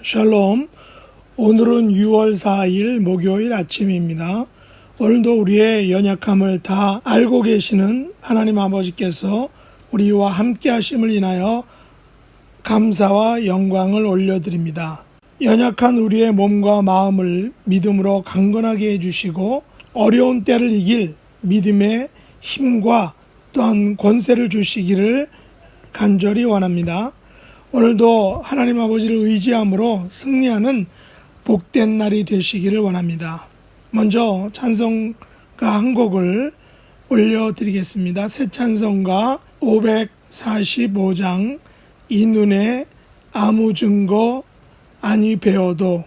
샬롬. 오늘은 6월 4일 목요일 아침입니다. 오늘도 우리의 연약함을 다 알고 계시는 하나님 아버지께서 우리와 함께 하심을 인하여 감사와 영광을 올려드립니다. 연약한 우리의 몸과 마음을 믿음으로 강건하게 해주시고 어려운 때를 이길 믿음의 힘과 또한 권세를 주시기를 간절히 원합니다. 오늘도 하나님 아버지를 의지함으로 승리하는 복된 날이 되시기를 원합니다. 먼저 찬송가 한 곡을 올려드리겠습니다. 새 찬송가 545장 이 눈에 아무 증거 아니 배워도.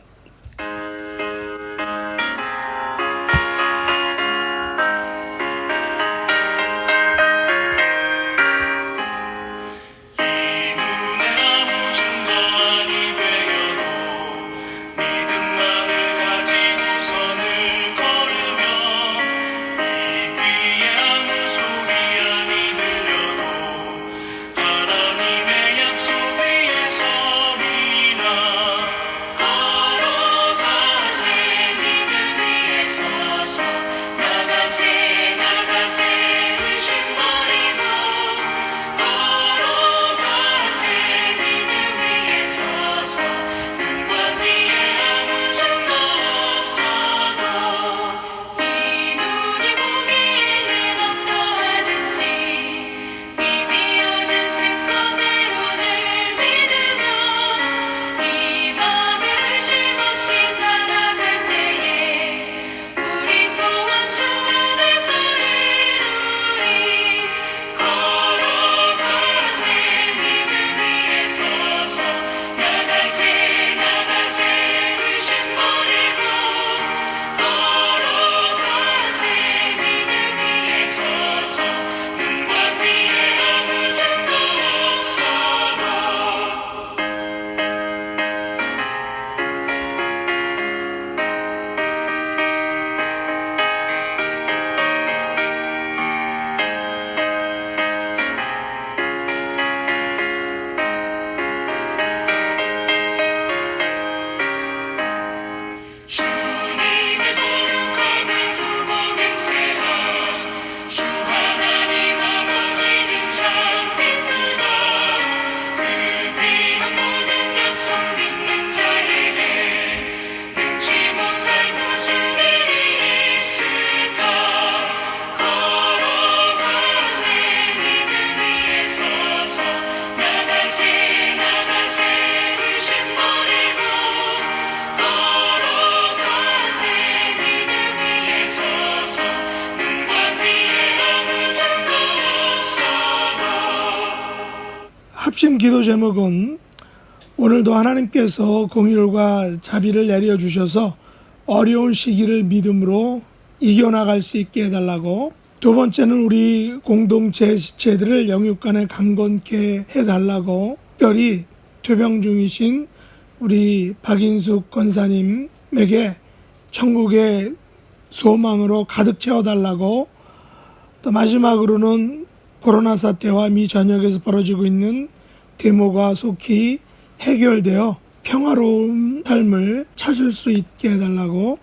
합심 기도 제목은 오늘도 하나님께서 공의와 자비를 내려주셔서 어려운 시기를 믿음으로 이겨나갈 수 있게 해달라고, 두 번째는 우리 공동체 지체들을 영육간에 강건케 해달라고, 특별히 퇴병 중이신 우리 박인숙 권사님에게 천국의 소망으로 가득 채워달라고, 또 마지막으로는 코로나 사태와 미 전역에서 벌어지고 있는 데모가 속히 해결되어 평화로운 삶을 찾을 수 있게 해달라고.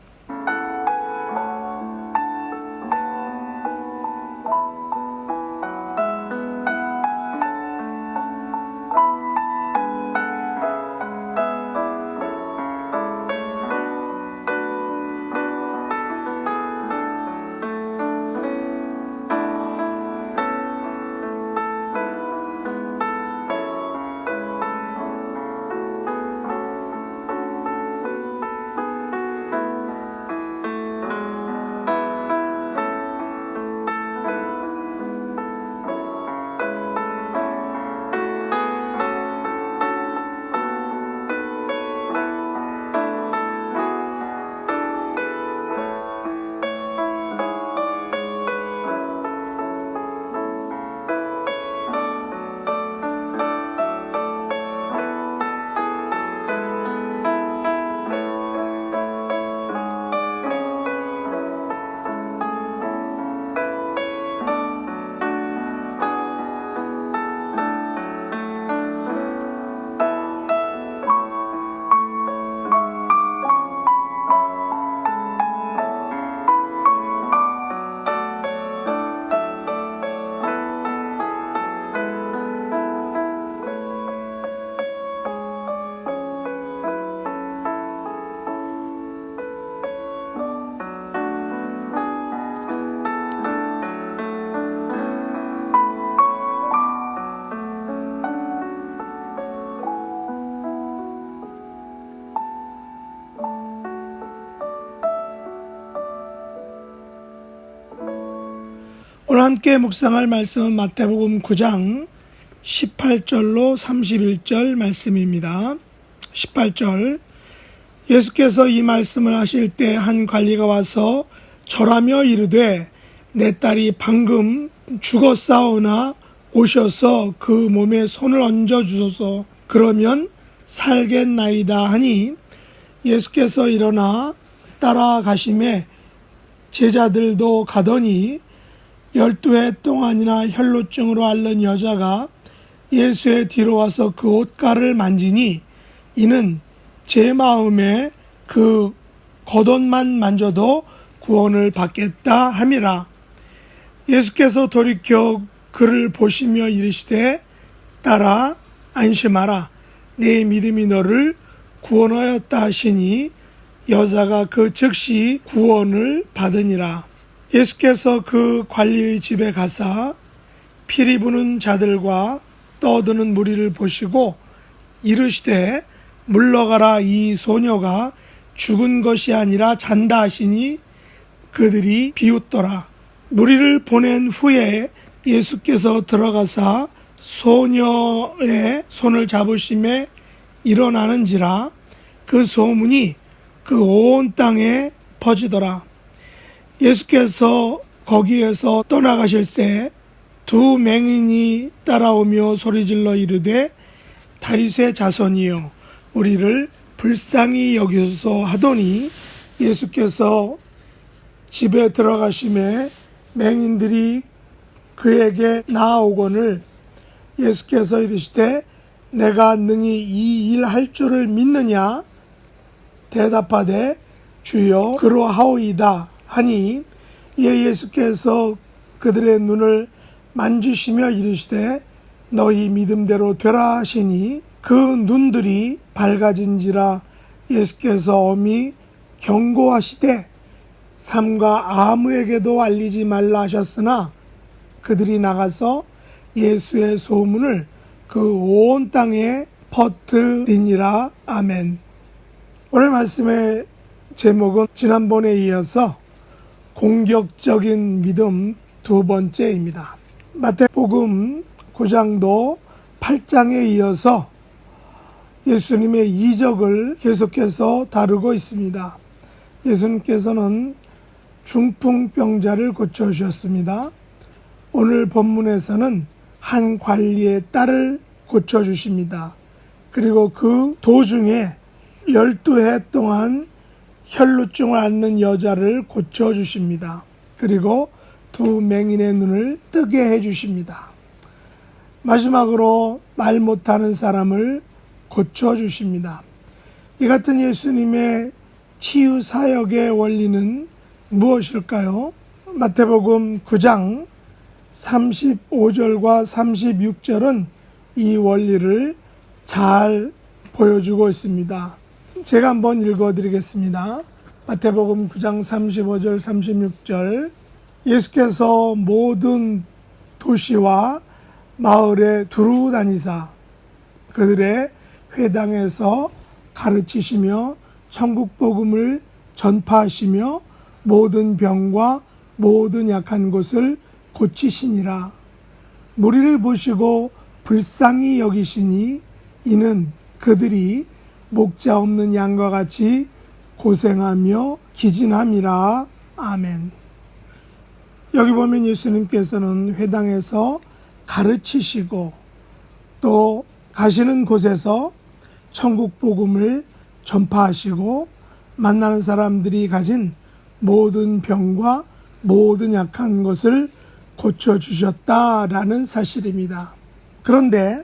함께 묵상할 말씀은 마태복음 9장 18절로 31절 말씀입니다. 18절, 예수께서 이 말씀을 하실 때 한 관리가 와서 절하며 이르되 내 딸이 방금 죽었사오나 오셔서 그 몸에 손을 얹어 주소서. 그러면 살겠나이다 하니 예수께서 일어나 따라가심에 제자들도 가더니 12해 동안이나 혈루증으로 앓는 여자가 예수의 뒤로 와서 그 옷가를 만지니 이는 제 마음에 그 겉옷만 만져도 구원을 받겠다 함이라. 예수께서 돌이켜 그를 보시며 이르시되 딸아 안심하라, 내 믿음이 너를 구원하였다 하시니 여자가 그 즉시 구원을 받으니라. 예수께서 그 관리의 집에 가사 피리 부는 자들과 떠드는 무리를 보시고 이르시되 물러가라, 이 소녀가 죽은 것이 아니라 잔다 하시니 그들이 비웃더라. 무리를 보낸 후에 예수께서 들어가사 소녀의 손을 잡으심에 일어나는지라 그 소문이 그 온 땅에 퍼지더라. 예수께서 거기에서 떠나가실새 두 맹인이 따라오며 소리질러 이르되 다윗의 자손이여 우리를 불쌍히 여기소서 하더니 예수께서 집에 들어가심에 맹인들이 그에게 나아오거늘 예수께서 이르시되 내가 능히 이 일 할 줄을 믿느냐? 대답하되 주여 그러하오이다 하니 이에 예수께서 그들의 눈을 만지시며 이르시되 너희 믿음대로 되라 하시니 그 눈들이 밝아진지라. 예수께서 엄히 경고하시되 삼가 아무에게도 알리지 말라 하셨으나 그들이 나가서 예수의 소문을 그 온 땅에 퍼뜨리니라. 아멘. 오늘 말씀의 제목은 지난번에 이어서 공격적인 믿음 두 번째입니다. 마태복음 9장도 8장에 이어서 예수님의 이적을 계속해서 다루고 있습니다. 예수님께서는 중풍병자를 고쳐주셨습니다. 오늘 본문에서는 한 관리의 딸을 고쳐주십니다. 그리고 그 도중에 12해 동안 혈루증을 앓는 여자를 고쳐주십니다. 그리고 두 맹인의 눈을 뜨게 해주십니다. 마지막으로 말 못하는 사람을 고쳐주십니다. 이 같은 예수님의 치유 사역의 원리는 무엇일까요? 마태복음 9장 35절과 36절은 이 원리를 잘 보여주고 있습니다. 제가 한번 읽어드리겠습니다. 마태복음 9장 35절 36절, 예수께서 모든 도시와 마을에 두루 다니사 그들의 회당에서 가르치시며 천국 복음을 전파하시며 모든 병과 모든 약한 곳을 고치시니라. 무리를 보시고 불쌍히 여기시니 이는 그들이 목자 없는 양과 같이 고생하며 기진함이라. 아멘. 여기 보면 예수님께서는 회당에서 가르치시고 또 가시는 곳에서 천국 복음을 전파하시고 만나는 사람들이 가진 모든 병과 모든 약한 것을 고쳐주셨다라는 사실입니다. 그런데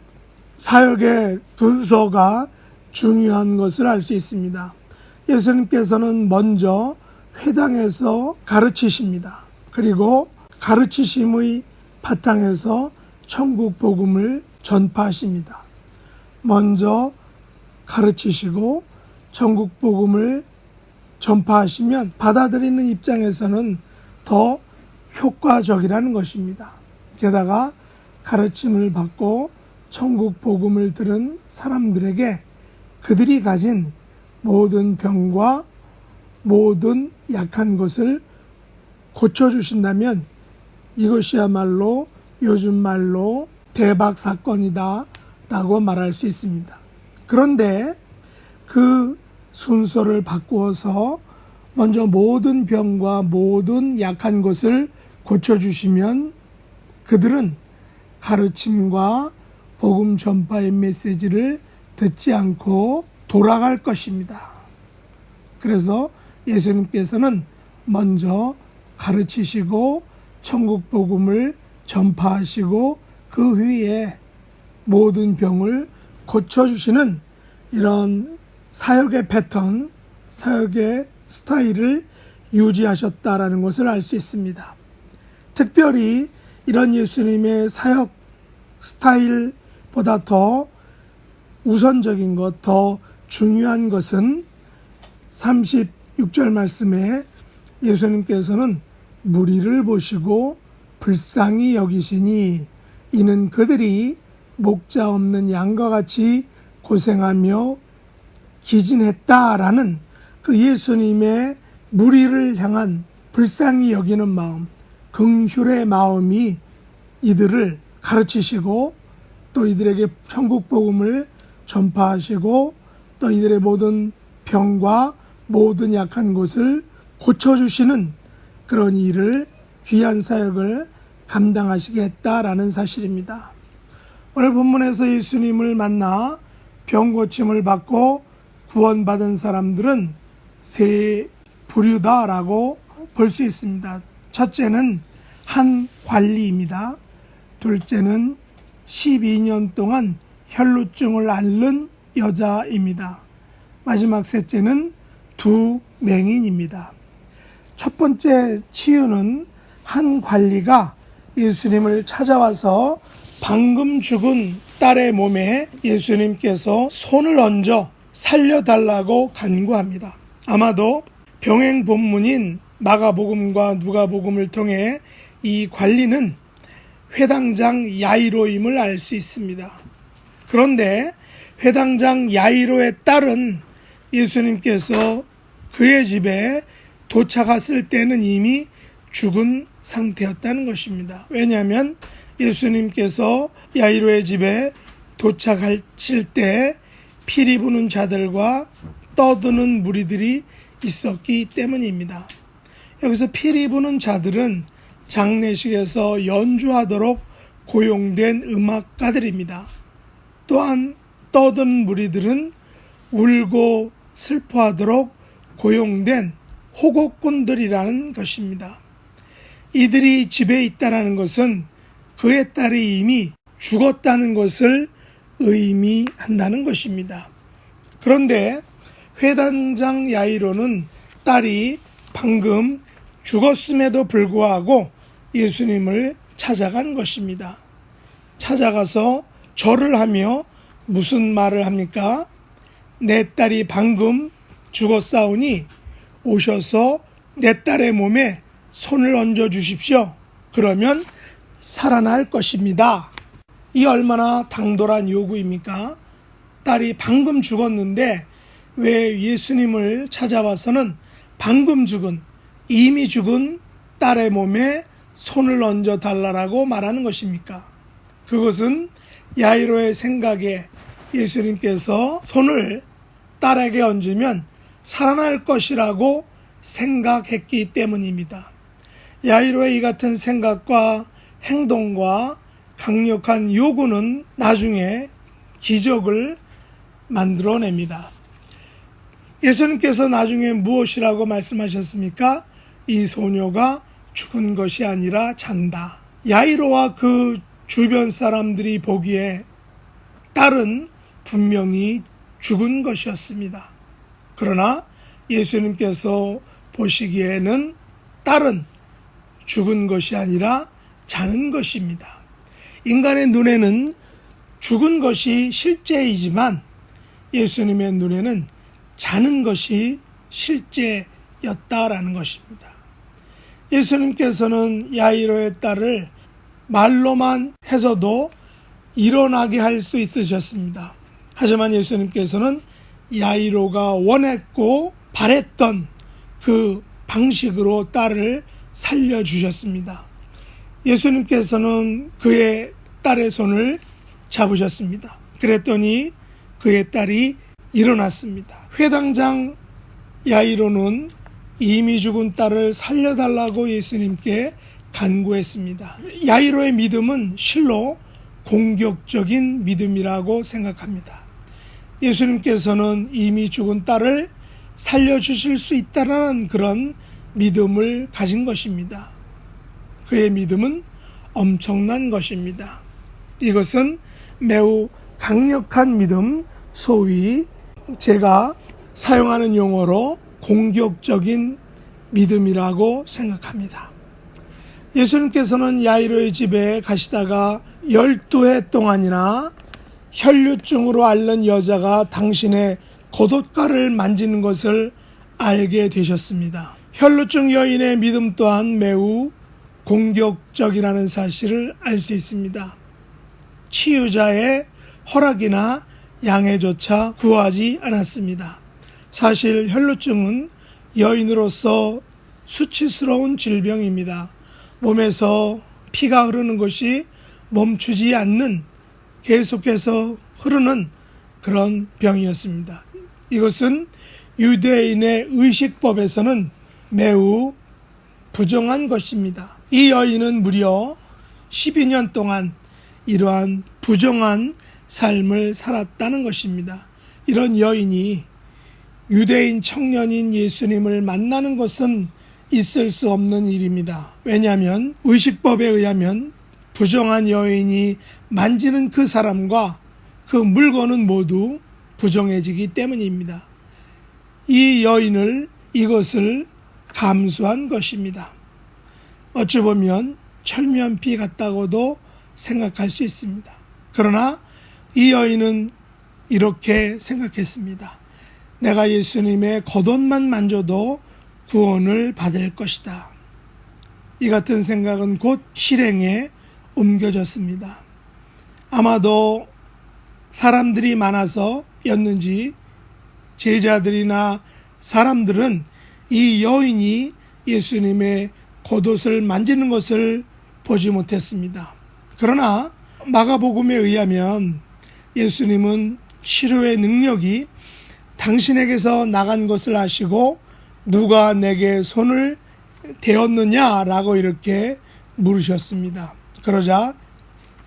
사역의 순서가 중요한 것을 알 수 있습니다. 예수님께서는 먼저 회당에서 가르치십니다. 그리고 가르치심의 바탕에서 천국 복음을 전파하십니다. 먼저 가르치시고 천국 복음을 전파하시면 받아들이는 입장에서는 더 효과적이라는 것입니다. 게다가 가르침을 받고 천국 복음을 들은 사람들에게 그들이 가진 모든 병과 모든 약한 것을 고쳐주신다면 이것이야말로 요즘 말로 대박 사건이다 라고 말할 수 있습니다. 그런데 그 순서를 바꾸어서 먼저 모든 병과 모든 약한 것을 고쳐주시면 그들은 가르침과 복음 전파의 메시지를 듣지 않고 돌아갈 것입니다. 그래서 예수님께서는 먼저 가르치시고 천국 복음을 전파하시고 그 후에 모든 병을 고쳐주시는 이런 사역의 패턴, 사역의 스타일을 유지하셨다라는 것을 알 수 있습니다. 특별히 이런 예수님의 사역 스타일보다 더 우선적인 것, 더 중요한 것은 36절 말씀에 예수님께서는 무리를 보시고 불쌍히 여기시니 이는 그들이 목자 없는 양과 같이 고생하며 기진했다라는 그 예수님의 무리를 향한 불쌍히 여기는 마음, 긍휼의 마음이 이들을 가르치시고 또 이들에게 천국 복음을 전파하시고 또 이들의 모든 병과 모든 약한 것을 고쳐주시는 그런 일을 귀한 사역을 감당하시게 했다라는 사실입니다. 오늘 본문에서 예수님을 만나 병 고침을 받고 구원받은 사람들은 세 부류다라고 볼 수 있습니다. 첫째는 한 관리입니다. 둘째는 12년 동안 혈루증을 앓는 여자입니다. 마지막 셋째는 두 맹인입니다. 첫 번째 치유는 한 관리가 예수님을 찾아와서 방금 죽은 딸의 몸에 예수님께서 손을 얹어 살려달라고 간구합니다. 아마도 병행 본문인 마가복음과 누가복음을 통해 이 관리는 회당장 야이로임을 알 수 있습니다. 그런데 회당장 야이로의 딸은 예수님께서 그의 집에 도착했을 때는 이미 죽은 상태였다는 것입니다. 왜냐하면 예수님께서 야이로의 집에 도착하실 때 피리 부는 자들과 떠드는 무리들이 있었기 때문입니다. 여기서 피리 부는 자들은 장례식에서 연주하도록 고용된 음악가들입니다. 또한 떠드는 무리들은 울고 슬퍼하도록 고용된 호곡꾼들이라는 것입니다. 이들이 집에 있다는 것은 그의 딸이 이미 죽었다는 것을 의미한다는 것입니다. 그런데 회당장 야이로는 딸이 방금 죽었음에도 불구하고 예수님을 찾아간 것입니다. 찾아가서 절을 하며 무슨 말을 합니까? 내 딸이 방금 죽었사오니 오셔서 내 딸의 몸에 손을 얹어 주십시오. 그러면 살아날 것입니다. 이 얼마나 당돌한 요구입니까? 딸이 방금 죽었는데 왜 예수님을 찾아와서는 방금 죽은, 이미 죽은 딸의 몸에 손을 얹어 달라고 말하는 것입니까? 그것은 야이로의 생각에 예수님께서 손을 딸에게 얹으면 살아날 것이라고 생각했기 때문입니다. 야이로의 이 같은 생각과 행동과 강력한 요구는 나중에 기적을 만들어냅니다. 예수님께서 나중에 무엇이라고 말씀하셨습니까? 이 소녀가 죽은 것이 아니라 잔다. 야이로와 그 주변 사람들이 보기에 딸은 분명히 죽은 것이었습니다. 그러나 예수님께서 보시기에는 딸은 죽은 것이 아니라 자는 것입니다. 인간의 눈에는 죽은 것이 실제이지만 예수님의 눈에는 자는 것이 실제였다라는 것입니다. 예수님께서는 야이로의 딸을 말로만 해서도 일어나게 할 수 있으셨습니다. 하지만 예수님께서는 야이로가 원했고 바랬던 그 방식으로 딸을 살려주셨습니다. 예수님께서는 그의 딸의 손을 잡으셨습니다. 그랬더니 그의 딸이 일어났습니다. 회당장 야이로는 이미 죽은 딸을 살려달라고 예수님께 간구했습니다. 야이로의 믿음은 실로 공격적인 믿음이라고 생각합니다. 예수님께서는 이미 죽은 딸을 살려주실 수 있다는 그런 믿음을 가진 것입니다. 그의 믿음은 엄청난 것입니다. 이것은 매우 강력한 믿음, 소위 제가 사용하는 용어로 공격적인 믿음이라고 생각합니다. 예수님께서는 야이로의 집에 가시다가 12해 동안이나 혈류증으로 앓는 여자가 당신의 겉옷가를 만지는 것을 알게 되셨습니다. 혈류증 여인의 믿음 또한 매우 공격적이라는 사실을 알 수 있습니다. 치유자의 허락이나 양해조차 구하지 않았습니다. 사실 혈류증은 여인으로서 수치스러운 질병입니다. 몸에서 피가 흐르는 것이 멈추지 않는, 계속해서 흐르는 그런 병이었습니다. 이것은 유대인의 의식법에서는 매우 부정한 것입니다. 이 여인은 무려 12년 동안 이러한 부정한 삶을 살았다는 것입니다. 이런 여인이 유대인 청년인 예수님을 만나는 것은 있을 수 없는 일입니다. 왜냐하면 의식법에 의하면 부정한 여인이 만지는 그 사람과 그 물건은 모두 부정해지기 때문입니다. 이 여인을 이것을 감수한 것입니다. 어찌 보면 철면피 같다고도 생각할 수 있습니다. 그러나 이 여인은 이렇게 생각했습니다. 내가 예수님의 겉옷만 만져도 구원을 받을 것이다. 이 같은 생각은 곧 실행에 옮겨졌습니다. 아마도 사람들이 많아서였는지 제자들이나 사람들은 이 여인이 예수님의 겉옷을 만지는 것을 보지 못했습니다. 그러나 마가복음에 의하면 예수님은 치료의 능력이 당신에게서 나간 것을 아시고 누가 내게 손을 대었느냐라고 이렇게 물으셨습니다. 그러자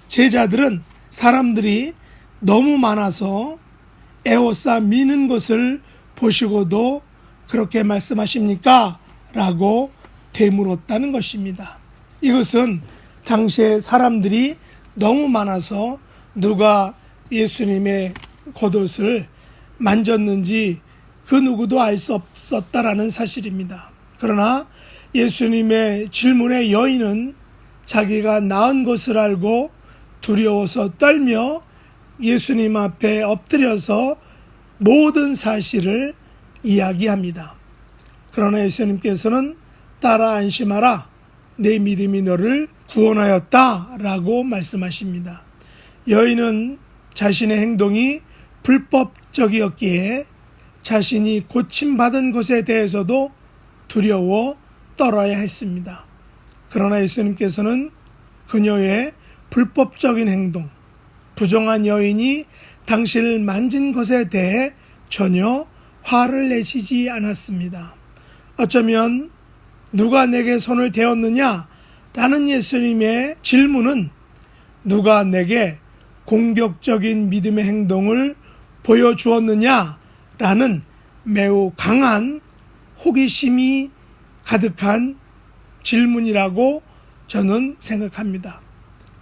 제자들은 사람들이 너무 많아서 에워싸 미는 것을 보시고도 그렇게 말씀하십니까? 라고 되물었다는 것입니다. 이것은 당시에 사람들이 너무 많아서 누가 예수님의 겉옷을 만졌는지 그 누구도 알 수 없었다라는 사실입니다. 그러나 예수님의 질문에 여인은 자기가 나은 것을 알고 두려워서 떨며 예수님 앞에 엎드려서 모든 사실을 이야기합니다. 그러나 예수님께서는 딸아 안심하라, 내 믿음이 너를 구원하였다 라고 말씀하십니다. 여인은 자신의 행동이 불법적이었기에 자신이 고침받은 것에 대해서도 두려워 떨어야 했습니다. 그러나 예수님께서는 그녀의 불법적인 행동, 부정한 여인이 당신을 만진 것에 대해 전혀 화를 내시지 않았습니다. 어쩌면 누가 내게 손을 대었느냐? 라는 예수님의 질문은 누가 내게 공격적인 믿음의 행동을 보여주었느냐? 라는 매우 강한 호기심이 가득한 질문이라고 저는 생각합니다.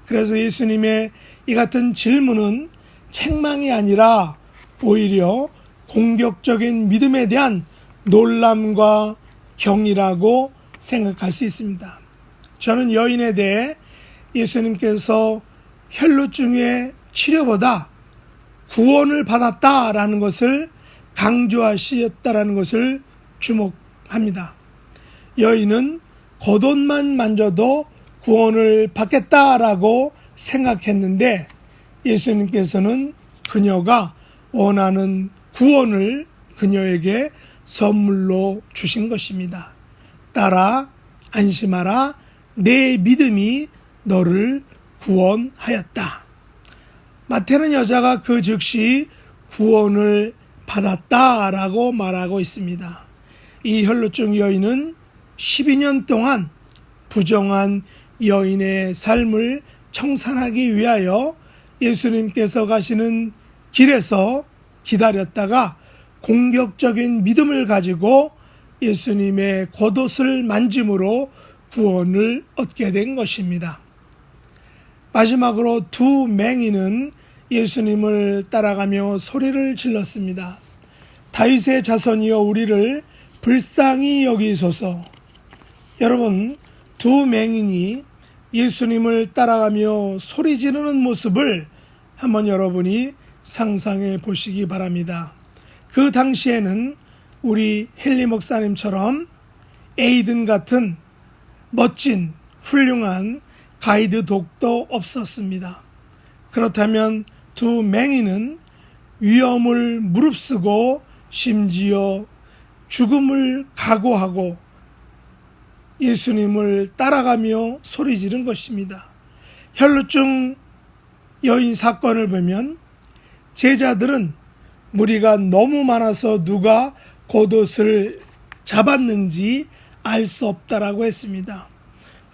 그래서 예수님의 이 같은 질문은 책망이 아니라 오히려 공격적인 믿음에 대한 놀람과 경이라고 생각할 수 있습니다. 저는 여인에 대해 예수님께서 혈루증의 치료보다 구원을 받았다라는 것을 강조하셨다라는 것을 주목합니다. 여인은 겉옷만 만져도 구원을 받겠다라고 생각했는데 예수님께서는 그녀가 원하는 구원을 그녀에게 선물로 주신 것입니다. 딸아 안심하라, 내 믿음이 너를 구원하였다. 마태는 여자가 그 즉시 구원을 받았다라고 말하고 있습니다. 이 혈루증 여인은 12년 동안 부정한 여인의 삶을 청산하기 위하여 예수님께서 가시는 길에서 기다렸다가 공격적인 믿음을 가지고 예수님의 겉옷을 만짐으로 구원을 얻게 된 것입니다. 마지막으로 두 맹인은 예수님을 따라가며 소리를 질렀습니다. 다윗의 자손이여 우리를 불쌍히 여기소서. 여러분, 두 맹인이 예수님을 따라가며 소리 지르는 모습을 한번 여러분이 상상해 보시기 바랍니다. 그 당시에는 우리 헨리 목사님처럼 에이든 같은 멋진 훌륭한 가이드 독도 없었습니다. 그렇다면 두 맹인은 위험을 무릅쓰고 심지어 죽음을 각오하고 예수님을 따라가며 소리 지른 것입니다. 혈루증 여인 사건을 보면 제자들은 무리가 너무 많아서 누가 겉옷을 잡았는지 알 수 없다라고 했습니다.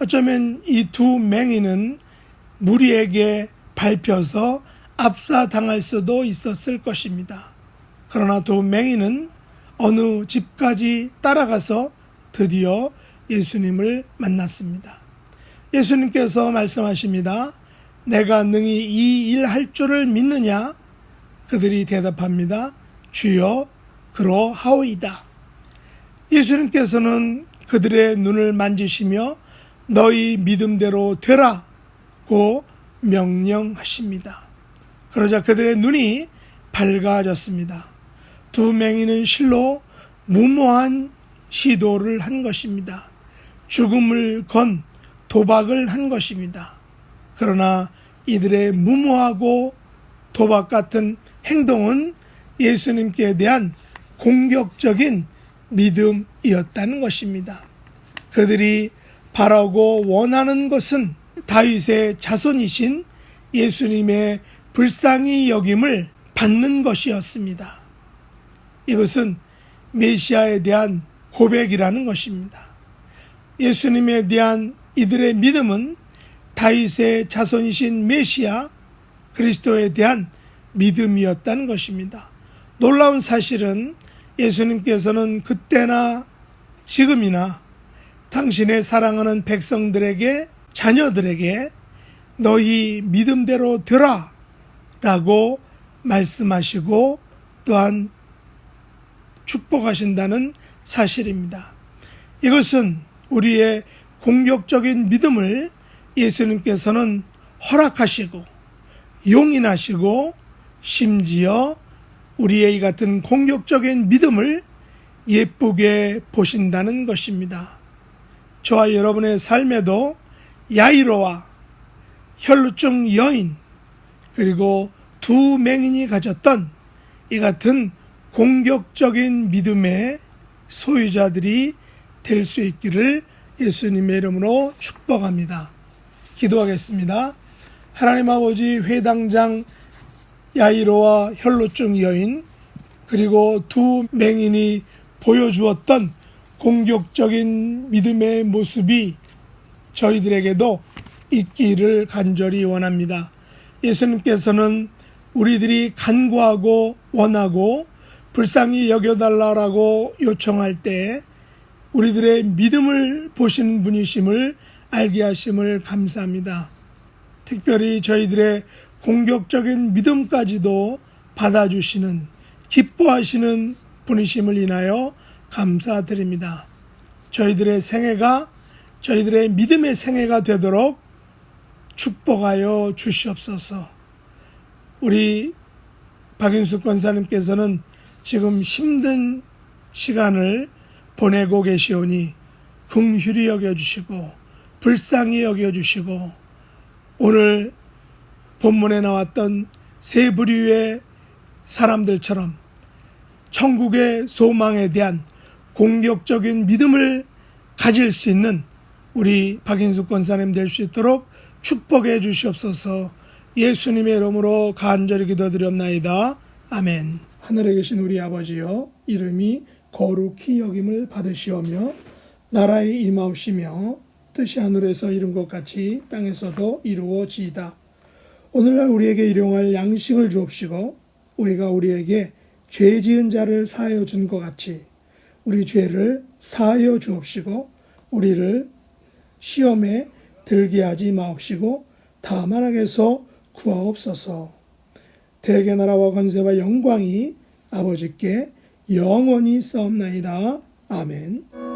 어쩌면 이 두 맹인은 무리에게 밟혀서 압사당할 수도 있었을 것입니다. 그러나 두 맹인은 어느 집까지 따라가서 드디어 예수님을 만났습니다. 예수님께서 말씀하십니다. 내가 능히 이 일 할 줄을 믿느냐? 그들이 대답합니다. 주여 그러하오이다. 예수님께서는 그들의 눈을 만지시며 너희 믿음대로 되라고 명령하십니다. 그러자 그들의 눈이 밝아졌습니다. 두 맹인은 실로 무모한 시도를 한 것입니다. 죽음을 건 도박을 한 것입니다. 그러나 이들의 무모하고 도박 같은 행동은 예수님께 대한 공격적인 믿음이었다는 것입니다. 그들이 바라고 원하는 것은 다윗의 자손이신 예수님의 불쌍히 여김을 받는 것이었습니다. 이것은 메시아에 대한 고백이라는 것입니다. 예수님에 대한 이들의 믿음은 다윗의 자손이신 메시아 그리스도에 대한 믿음이었다는 것입니다. 놀라운 사실은 예수님께서는 그때나 지금이나 당신의 사랑하는 백성들에게 자녀들에게 너희 믿음대로 되라 라고 말씀하시고 또한 축복하신다는 사실입니다. 이것은 우리의 공격적인 믿음을 예수님께서는 허락하시고 용인하시고 심지어 우리의 이 같은 공격적인 믿음을 예쁘게 보신다는 것입니다. 저와 여러분의 삶에도 야이로와 혈루증 여인 그리고 두 맹인이 가졌던 이 같은 공격적인 믿음의 소유자들이 될 수 있기를 예수님의 이름으로 축복합니다. 기도하겠습니다. 하나님 아버지, 회당장 야이로와 혈루증 여인 그리고 두 맹인이 보여주었던 공격적인 믿음의 모습이 저희들에게도 있기를 간절히 원합니다. 예수님께서는 우리들이 간구하고 원하고 불쌍히 여겨달라고 요청할 때 우리들의 믿음을 보시는 분이심을 알게 하심을 감사합니다. 특별히 저희들의 공격적인 믿음까지도 받아주시는 기뻐하시는 분이심을 인하여 감사드립니다. 저희들의 생애가 저희들의 믿음의 생애가 되도록 축복하여 주시옵소서. 우리 박인숙 권사님께서는 지금 힘든 시간을 보내고 계시오니 긍휼히 여겨주시고 불쌍히 여겨주시고 오늘 본문에 나왔던 세 부류의 사람들처럼 천국의 소망에 대한 공격적인 믿음을 가질 수 있는 우리 박인숙 권사님 될 수 있도록 축복해 주시옵소서. 예수님의 이름으로 간절히 기도드리옵나이다. 아멘. 하늘에 계신 우리 아버지여, 이름이 거룩히 여김을 받으시오며 나라에 임하옵시며 뜻이 하늘에서 이룬 것 같이 땅에서도 이루어지이다. 오늘날 우리에게 일용할 양식을 주옵시고 우리가 우리에게 죄 지은 자를 사하여 준 것 같이 우리 죄를 사하여 주옵시고 우리를 시험에 들게 하지 마옵시고 다만 악에서 구하옵소서. 대개 나라와 권세와 영광이 아버지께 영원히 싸움나이다. 아멘.